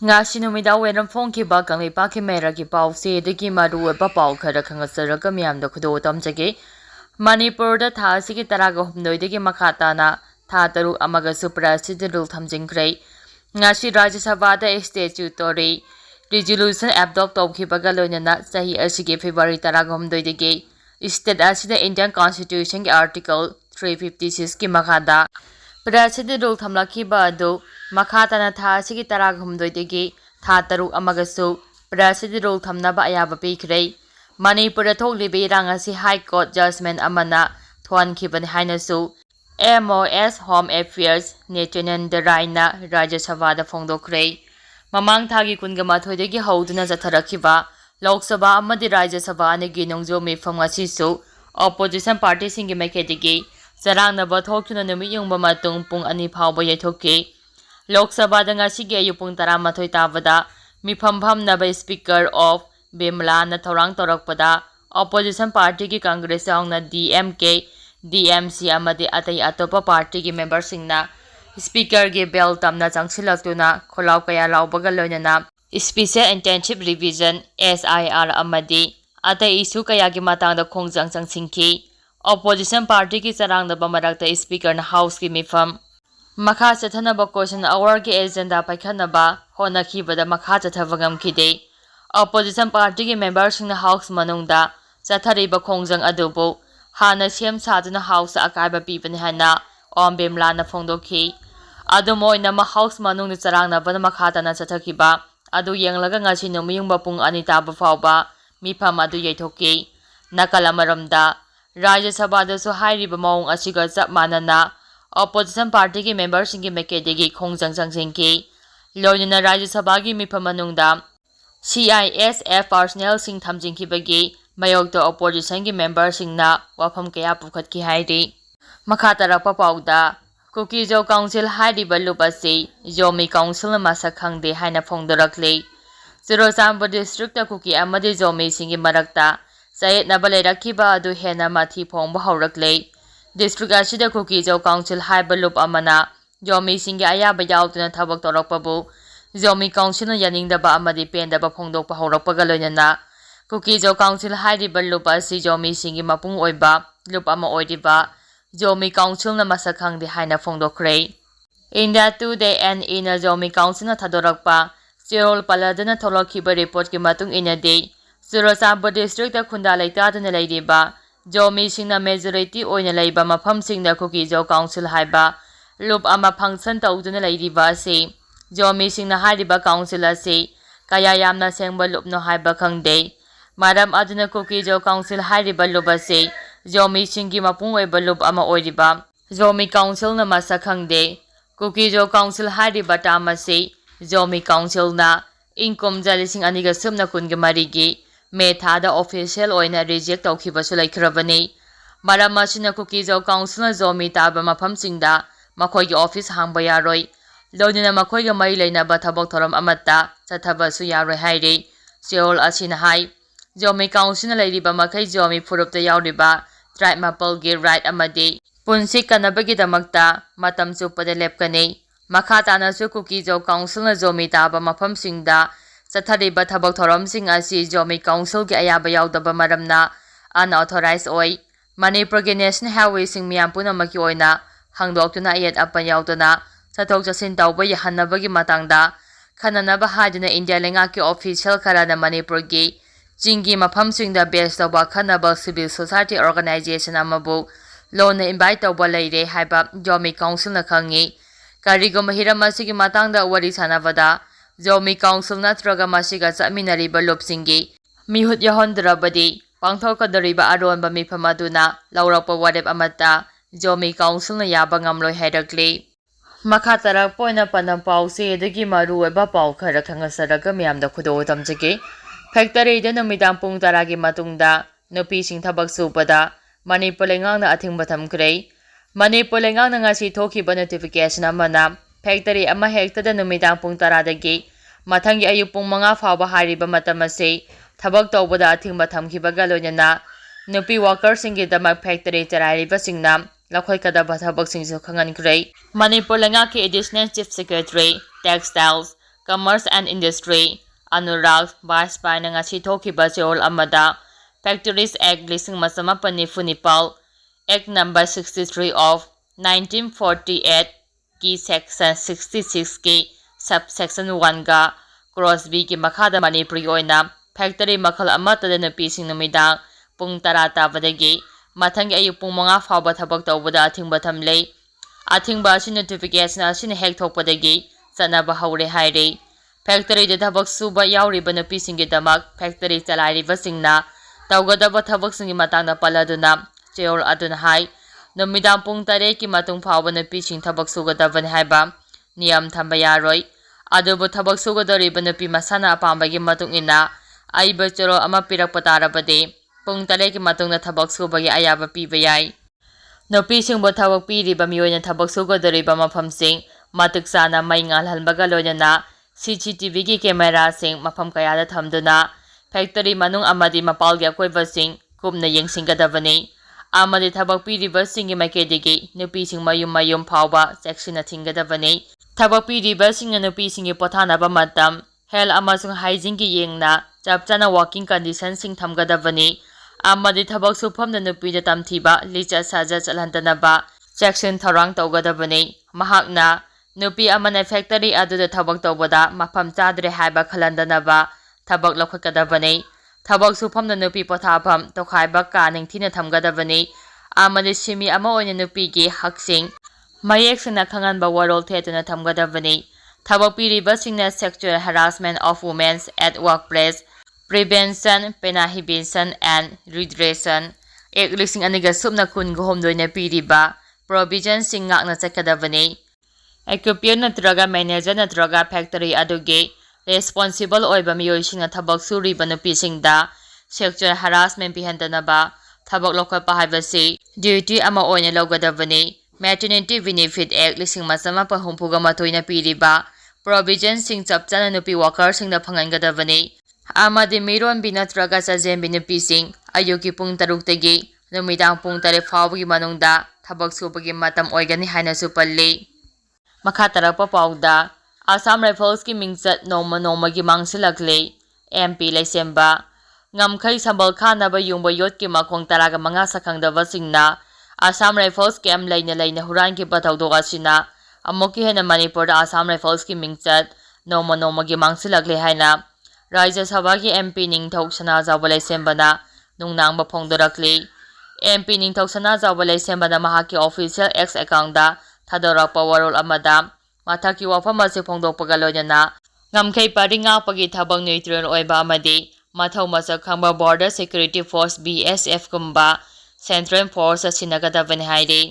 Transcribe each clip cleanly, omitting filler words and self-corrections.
Ngasi numida wenam phongkiba kangleipa meragi pause degi maru eba pau khara khangasaraga miyamda khudo tamjage Manipurda tha asigi taraga humdoidegi makhatana tha taru amaga suprasidi rule thamjingkhrei ngasi Rajya Sabhada statutory resolution adopt tawkhibaga loinana sahi asigi February taraga humdoidegi state asida Indian Constitution ki article 356 ki makhada Prasidi rule thamlakhiba adu makhatana tha asigi taraga humdoidegi tha taru amagasu Prasidi rule thamnaba ayaba pikhrei Manipur thoklibi irang asi High Court judgment amana thoankibani hainasu MOS Home Affairs Nityananda Raina Rajya Sabhada phongdokhrei mamang thagi kunga thoidegi hauduna jatharakiba Lok Sabha amadi Rajya Sabha anigi nongjo mifam ngasisu opposition party singi makedegi sarangna thokthuna numi yungba matung pung ani phawba yaithoki Lok Sabha da ngasigi ayupung 13 tabada mifam bhamnaba Speaker of Bimla na thorang torakpada opposition party ki Congress na DMK DMC amadi atai atopa party ki member singna speaker ge bell tamna changsilaktuna kholaw kaya lawbaga loinana special intensive revision SIR amadi atai issue kaya gi matangda khongjang changsingki opposition party ki charangda bamarakta speaker na house ki mifam makha chathanaba question hour ki agenda paikhanaba honakhibada makha chathavagam khide Opposition party ki members in the house manungda chathariba khongjang adubu hana sem saduna house akaiba pipani hana ombemla na phongdokhi adumoina ma house manung ni charangna bana makhata na chathakiba adu yenglaga ngasi nomiyungba pung anita ba fawba mifam adu yaithoki nakala maramda Rajya Sabha da su hairiba maung asiga chap manana opposition party ki members in ki mekedegi khongjang changsingki loinina Rajya Sabha gi mifam manungda CISF personnel sing thamjingkibagi mayokta opposition gi members singna wafam kaya pukhatki hairi makhatarapa pauda Kuki Jo Council hairiba lupasi Zomi Council na masakhangde haina phongdorakle Churachandpur district ta Kuki amadi Zomi singi marakta sayet na balerakhiba adu hena mathi phongba haurakle district asida Kuki Jo Council haiba lup amana Zomi singi ayaba yautuna thabak torakpabu Zomi Council na yaningde amadi pendaba phongdokpa haurakpaga loinana Kuki Jo Council hairiba lupa si Zomi singi mapung oiba lup ama oiriba Zomi Council na masakhangde haina phongdokhrei India Today and in a Zomi Council na thadorakpa Sirol paladana tholokhiba report ki matung inade Churachandpur district ta khunda leitadana leiriba Zomi singna majority oina leiba mafam singna Kuki Jo Council haiba lup ama function tawduna leiriba si Zomi singna hairiba council ase kaya yamna sengba lupno haiba khangde maram aduna Kuki Jo Council hairiba lup ase Zomi singi mapung oiba lup ama oiriba Zomi Council na masakhangde Kuki Jo Council hairiba tam ase Zomi Council na income jalising aniga sumna kunga marigi me thada official oina reject tawkhibasu laikhrabani maram asina Kuki Jo Council na Zomi taba mafam singda makhoi gi office hangba yaroi loinina makhoi ga mai leinaba thabak thoram amatta chathabasu yaroi hairi Seoul asina hai Zomi Council na leiriba makhai Zomi phurupta yauriba tribe mapal gi right amadi punsi kanabagi damakta matam chupada lepkani makhatana su Kuki Jo Council na Zomi taba mafam singda chathariba thabak thoram sing asi Zomi Council gi ayaba yaudaba maramna unauthorized oi Manipur gi National Highway sing miyam punamaki oina hangdoktuna ayat apan yauduna chathok chasin tawba yahanabagi matangda khananaba haiduna India lengaki official kharana Manipur gi Jingi mafam singda base tawba khanaba civil society organization amabu lona invite tawba leire haiba Zomi Council na khangi karigoma hiram asigi matangda wari sanabada Zomi Council natraga masiga chaminariba lopsingi mihut yahondrabadi pangthokadariba aronba mifam aduna laurakpa warep amata Zomi Council na yaba ngamloi hairakle makhatara poina panam pause degi maru eba pau khara khangasaraga miyamda khudo tamjage factory da numidang pung 10 gi matungda nupi sing thabak subada Manipur lengang na athingba thamkrei Manipur lengang na ngasi thokiba notification amana factory ama hekta da numidang pung 10 dagi mathangi ayuk pung 5 fawba hariba matam ase thabak tawbada athingba thamkhibaga loinana nupi workers singi damak factory charaiba singna lakhoi kadaba thabak singsu khangan krei Manipur lenga ki additional chief secretary textiles Commerce and Industry Anurag Bajpai ngasi thokiba cheol amada Factories Act 1994 Act number 63 of 1948 की section 66 की subsection 1 ga cross b की makhada manipuri oina factory makhal amata na pising numidang pung tara tabadagi mathang ayuk pung mga fawba thabak tawbada athingba thamlei athingba si notification asin hek thokpadagi sanaba haure haire factory de thabak suba yauriba na pising gi damak factory chalairiba singna tawgadaba thabak singi matangna paladuna cheol adun hai numidang pung tare ki matung fawba na pising thabak sugadaban haiba niyam thamba yaroi adubu thabak sugadariba na pi masana apambagi matung ina aiba choro ama pirak patarabade pung tare ki matung na thabak subagi ayaba piba yai nopi singbo thabak piriba miyoina thabak sugadariba mafamsing matuk sana mai ngalhalbaga loina CCTV ki camera sing mafam kayada thamduna factory manung amadi mapalgi akoiba sing kumna yengsinggadabani amadi thabak piriba singi makedigi nupi sing mayum phawba section thinggadabani thabak piriba sing nupi singi pothanaba matam health amasung hygiene ki yengna chapchana working condition sing thamgadabani amadi thabak sufamna nupi da tamthiba licha saja chalhantanaba section thorang tawgadabani mahakna nupi amana factory aduda thabak tawbada mafam chadre haiba khalandanaba thabak lokhakadabani thabak sufamna nupi pothapham tokhaiba ka ningthina thamgadabani amadi simi ama oina nupi gi haksing mayek sina khanganba warol thetuna thamgadabani thabak piriba singna sexual harassment of women at workplace prevention penahibation and redressal ek lising aniga subna kun gomdoina piriba provision sing ngakna chakadabani equipment natraga manager natraga factory aduge responsible oiba miyoisingna thabak suriba nupisingda sexual harassment pihantanaba thabak lokapa haibasi duty ama oina logadabani maternity benefit act 1984 piriba provision sing chapchana nupi worker singna phangangadabani amadi miron binatraga sajem binupi sing ayuki pung taruk tagi numidang pung tare fawgi manungda thabak subagi matam oigani haina supalli makha tarakpa pawda Assam Rifles ki mingchat noma gi mangsilakle MP Leisemba ngamkhai sambal khanaba yungba yot ki makhong taraga manga sakhangdaba singna Assam Rifles ki am laina huran ki pathawdoga sina amoki hena Manipur da Assam Rifles ki mingchat noma gi mangsilakle haina Rajya Sabha ki MP Ningthok Sana Zawba Leisemba na nungnang ba phongdorakle MP Ningthok Sana Zawba Leisemba na mahaki official X account da thadorakpa warol amada mathaki wafam ase phongdokpaga loina ngamkhei paringa pagi thabang neutral oiba amadi mathau masak khamba border security force BSF kumba central force sinagadabani haire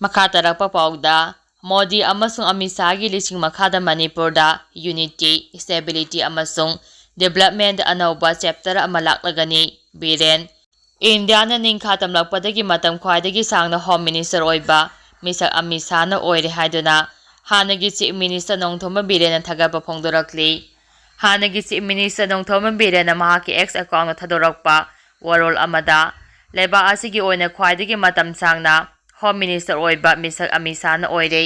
makha tarakpa pawda Modi amasung amisagi lising makhada Manipur da unity stability amasung development anauba chapter amalaklagani biren India na ningkhatam lakpadagi matam khwaidagi sangna home minister oiba misak amisana oire haiduna hanagi chief minister nongthoma birena thagapa phongdorakli hanagi chief minister nongthoma birena mahaki X account thadorakpa warol amada leba asigi oina khwaidagi matam sangna home minister oiba misak amisana oire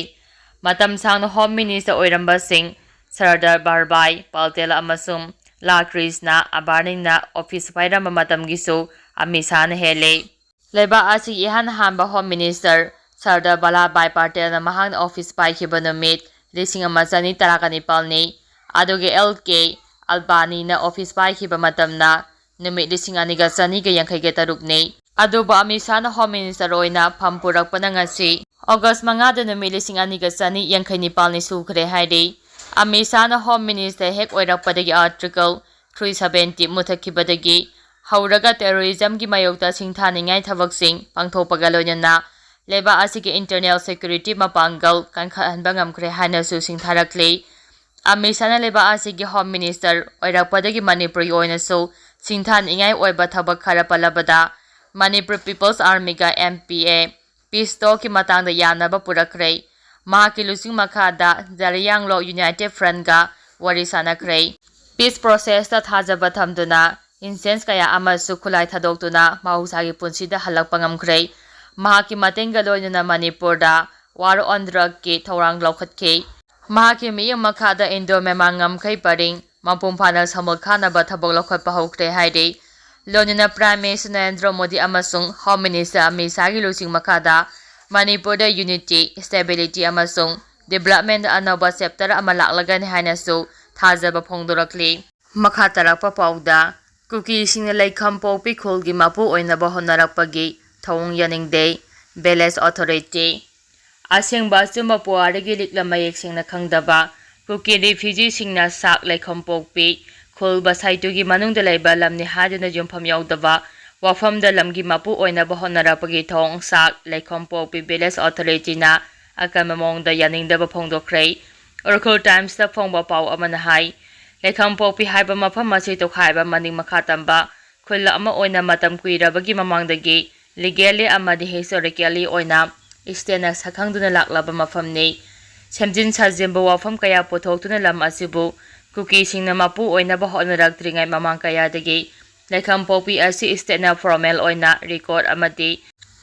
matam sangna home minister oiramba sing Sardar Barbai Paltela amasum La Krishna abarningna office pairamba matam gisu amisana hele leba asigi ihan hamba home minister Sardar Vallabhbhai Patel na mahang office pai khiba numit 1917 ni aduge LK Albani na office pai khiba matamna numit 1953 ni aduba amisana home minister oina phampurak panangasi August 5 da numit 1957 ni sukre haide amisana home minister hek oirakpadagi article 370 muthakibadagi hauraga terrorism gi mayokta singthaningai thabaksing pangthokpaga loina leba asigi internal security mapangal kankhanba ngamkre hana su singtharakle amisana leba asigi home minister oirakpadagi Manipur oina so singthan ingai oiba thabak khara palabada Manipur People's Army ga MPA peace talk ki matangda yanaba purakre mahaki lusing makhada Jaryanglo United Front ga wari sanakre peace process ta thajaba thamduna incense kaya amasu khulai thadoktuna mahusagi punsida halakpa ngamkre mahaki matenga loina Manipur da war on drug ki thorang lokhatke ꯃꯍꯥꯛꯀꯤ ꯃꯤꯠꯌꯦꯡ ꯃꯈꯥꯗ Indo ꯃꯦꯃꯥꯟ ꯉꯝꯈꯩ ꯄꯔꯤꯡ ꯃꯄꯨꯡ ꯐꯥꯅ ꯁꯃꯨꯗ ꯈꯥꯅꯕ ꯊꯕꯛ ꯂꯧꯈꯠꯄ ꯍꯧꯈ꯭ꯔꯦ ꯍꯥꯏꯔꯤ꯫ ꯂꯣꯏꯅꯅ ꯄ꯭ꯔꯥꯏꯝ ꯃꯤꯅꯤꯁꯇꯔ ꯅꯔꯦꯟꯗ꯭ꯔ ꯃꯣꯗꯤ ꯑꯃꯁꯨꯡ ꯍꯣꯝ ꯃꯤꯅꯤꯁꯇꯔ ꯑꯃꯤꯠ ꯁꯥꯍꯒꯤ ꯂꯨꯆꯤꯡ ꯃꯈꯥꯗ ꯃꯅꯤꯄꯨꯔꯗ ꯌꯨꯅꯤꯇꯤ, ꯁ꯭ꯇꯦꯕꯤꯂꯤꯇꯤ ꯑꯃꯁꯨꯡ ꯗꯤꯕꯦꯂꯞꯃꯦꯟꯇ ꯑꯅꯧꯕ ꯆꯦꯞꯇꯔ ꯑꯃ ꯂꯥꯛꯂꯒꯅꯤ ꯍꯥꯏꯅꯁꯨ ꯊꯥꯖꯕ ꯐꯣꯡꯗꯣꯔꯛꯂꯤ꯫ ꯃꯈꯥ ꯇꯥꯔꯛꯄ ꯄꯥꯎꯗ ꯀꯨꯀꯤꯁꯤꯡꯅ ꯂꯩꯈꯥꯝꯄꯣꯛꯄꯤ ꯈꯨꯜꯒꯤ ꯃꯄꯨ ꯑꯣꯏꯅꯕ ꯍꯣꯠꯅꯔꯛꯄꯒꯤ ꯊꯧꯑꯣꯡ ꯌꯥꯅꯤꯡꯗꯦ, ꯚꯤꯂꯦꯖ ꯑꯣꯊꯣꯔꯤꯇꯤ꯫ ꯑꯁꯦꯡꯕ ꯑꯆꯨꯝꯕ ꯄꯨꯋꯥꯔꯤꯒꯤ ꯂꯤꯛꯂꯝ ꯃꯌꯦꯛ ꯁꯦꯡꯅ ꯈꯪꯗꯕ ꯀꯨꯀꯤ ꯔꯤꯐ꯭ꯌꯨꯖꯤꯁꯤꯡꯅ ꯁꯥꯛ ꯂꯩꯈꯥꯝꯄꯣꯛꯄꯤ ꯈꯨꯜ ꯕꯁꯥꯏꯇꯨꯒꯤ ꯃꯅꯨꯡꯗ ꯂꯩꯕ ꯂꯝꯅꯤ ꯍꯥꯏꯗꯨꯅ ꯌꯨꯝꯐꯝ ꯌꯥꯎꯗꯕ ꯋꯥꯐꯝꯗ ꯂꯝꯒꯤ ꯃꯄꯨ ꯑꯣꯏꯅꯕ ꯍꯣꯠꯅꯔꯛꯄꯒꯤ ꯊꯧꯑꯣꯡ ꯁꯥꯛ ꯂꯩꯈꯥꯝꯄꯣꯛꯄꯤ ꯚꯤꯂꯦꯖ ꯑꯣꯊꯣꯔꯤꯇꯤꯅ ꯑꯀꯟꯕ ꯃꯑꯣꯡꯗ ꯌꯥꯅꯤꯡꯗꯕ ꯐꯣꯡꯗꯣꯛꯈ꯭ꯔꯦ꯫ ꯎꯈ꯭ꯔꯨꯜ ꯇꯥꯏꯝꯁꯇ ꯐꯣꯡꯕ ꯄꯥꯎ ꯑꯃꯅ ꯍꯥꯏ ꯂꯩꯈꯥꯝꯄꯣꯛꯄꯤ ꯍꯥꯏꯕ ꯃꯐꯝ ꯑꯁꯤ ꯇꯣꯈꯥꯏꯕ ꯃꯅꯤꯡ ꯃꯈꯥ ꯇꯝꯕ ꯈꯨꯜ ꯑꯃ ꯑꯣꯏꯅ ꯃꯇꯝ ꯀꯨꯏꯔꯕꯒꯤ ꯃꯃꯥꯡꯗꯒꯤ ꯂꯤꯒꯦꯜꯂꯤ ꯑꯃꯗꯤ ꯍꯤꯁꯇꯣꯔꯤꯀꯦꯜꯂꯤ ꯑꯣꯏꯅ ꯏꯁꯇꯦꯠꯅ ꯁꯛꯈꯪꯗꯨꯅ ꯂꯥꯛꯂꯕ ꯃꯐꯝꯅꯤ꯫ ꯁꯦꯝꯖꯤꯟ ꯁꯥꯖꯤꯟꯕ ꯋꯥꯐꯝ ꯀꯌꯥ ꯄꯨꯊꯣꯛꯇꯨꯅ ꯂꯝ ꯑꯁꯤꯕꯨ ꯀꯨꯀꯤꯁꯤꯡꯅ ꯃꯄꯨ ꯑꯣꯏꯅꯕ ꯍꯣꯠꯅꯔꯛꯇ꯭ꯔꯤꯉꯩ ꯃꯃꯥꯡ ꯀꯌꯥꯗꯒꯤ ꯂꯩꯈꯥꯝꯄꯣꯛꯄꯤ ꯑꯁꯤ ꯏꯁꯇꯦꯠꯅ ꯐꯣꯔꯃꯦꯜ ꯑꯣꯏꯅ ꯔꯤꯀꯣꯔꯗ ꯑꯃꯗꯤ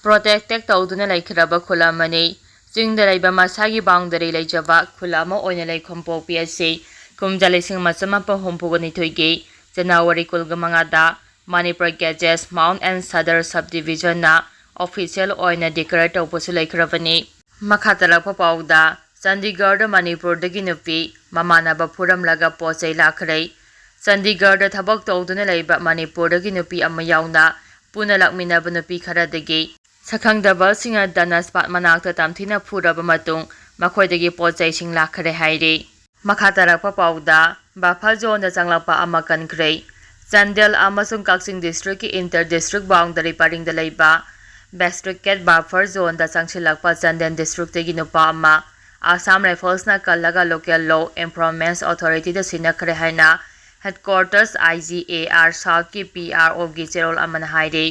ꯄ꯭ꯔꯣꯇꯦꯛꯇꯦꯗ ꯇꯧꯗꯨꯅ ꯂꯩꯈ꯭ꯔꯕ ꯈꯨꯜ ꯑꯃꯅꯤ꯫ ꯆꯤꯡꯗ ꯂꯩꯕ ꯃꯁꯥꯒꯤ ꯕꯥꯎꯟꯗꯔꯤ ꯂꯩꯖꯕ ꯈꯨꯜ ꯑꯃ ꯑꯣꯏꯅ ꯂꯩꯈꯥꯝꯄꯣꯛꯄꯤ ꯑꯁꯤ ꯀꯨꯝꯖꯥ 1962ꯒꯤ ꯖꯅꯨꯋꯥꯔꯤ 15ꯗ ꯃꯅꯤꯄꯨꯔ ꯒꯦꯖꯦꯠ ꯃꯥꯎꯟꯠ ꯑꯦꯟড ꯁꯗꯔ ꯁꯕ ꯗꯤꯚꯤꯖꯟꯅ ꯑꯣꯐꯤꯁꯤꯌꯦꯜ ꯑꯣꯏꯅ ꯗꯤꯀ꯭ꯂꯦꯌꯔ ꯇꯧꯕꯁꯨ ꯂꯩꯈ꯭ꯔꯕꯅꯤ꯫ ꯃꯈꯥ ꯇꯥꯔꯛꯄ ꯄꯥꯎꯗ ꯆꯟꯗꯤꯒꯔꯗ ꯃꯅꯤꯄꯨꯔꯗꯒꯤ ꯅꯨꯄꯤ ꯃꯃꯥꯟꯅꯕ ꯐꯨꯔꯝꯂꯒ ꯄꯣꯠꯆꯩ ꯂꯥꯛꯈ꯭ꯔꯦ꯫ ꯆꯟꯗꯤꯒꯔꯗ ꯊꯕꯛ ꯇꯧꯗꯨꯅ ꯂꯩꯕ ꯃꯅꯤꯄꯨꯔꯗꯒꯤ ꯅꯨꯄꯤ ꯑꯃ ꯌꯥꯎꯅ ꯄꯨꯟꯅ ꯂꯥꯛꯃꯤꯟꯅꯕ ꯅꯨꯄꯤ ꯈꯔꯗꯒꯤ ꯁꯛꯈꯪꯗꯕꯁꯤꯡꯅ ꯗꯅꯁꯄꯥꯠ ꯃꯅꯥꯛꯇ ꯇꯝꯊꯤꯅ ꯐꯨꯔꯕ ꯃꯇꯨꯡ ꯃꯈꯣꯏꯗꯒꯤ ꯄꯣꯠꯆꯩꯁꯤꯡ ꯂꯥꯛꯈ꯭ꯔꯦ ꯍꯥꯏꯔꯤ꯫ ꯃꯈꯥ ꯇꯥꯔꯛꯄ ꯄꯥꯎꯗ ꯕꯐꯔ ꯖꯣꯟꯗ ꯆꯪꯂꯛꯄ ꯑꯃ ꯀꯟꯈ꯭ꯔꯦ꯫ ꯆꯥꯟꯗꯦꯜ ꯑꯃꯁꯨꯡ ꯀꯛꯆꯤꯡ ꯗꯤꯁꯇ꯭ꯔꯤꯛꯀꯤ ꯏꯟꯇꯔ ꯗꯤꯁꯇ꯭ꯔꯤꯛ ꯕꯥꯎꯟꯗꯔꯤ ꯄꯔꯤꯡꯗ ꯂꯩꯕ ꯕꯦꯁꯇ꯭ꯔꯤꯀꯦꯠ ꯕꯐꯔ ꯖꯣꯟꯗ ꯆꯪꯁꯤꯜꯂꯛꯄ ꯆꯥꯟꯗꯦꯜ ꯗꯤꯁꯇ꯭ꯔꯤꯛꯇꯒꯤ ꯅꯨꯄꯥ ꯑꯃ ꯑꯁꯥꯝ ꯔꯥꯏꯐꯜꯁꯅ ꯀꯜꯂꯒ ꯂꯣꯀꯦꯜ ꯂꯣ ꯑꯦꯟꯐꯣꯔꯁꯃꯦꯟꯠ ꯑꯣꯊꯣꯔꯤꯇꯤꯗ ꯁꯤꯟꯅꯈ꯭ꯔꯦ ꯍꯥꯏꯅ ꯍꯦꯗꯀ꯭ꯋꯥꯔꯇꯔꯁ IGAR ꯁꯥꯎꯊꯀꯤ PROꯒꯤ ꯆꯦꯔꯣꯜ ꯑꯃꯅ ꯍꯥꯏꯔꯤ꯫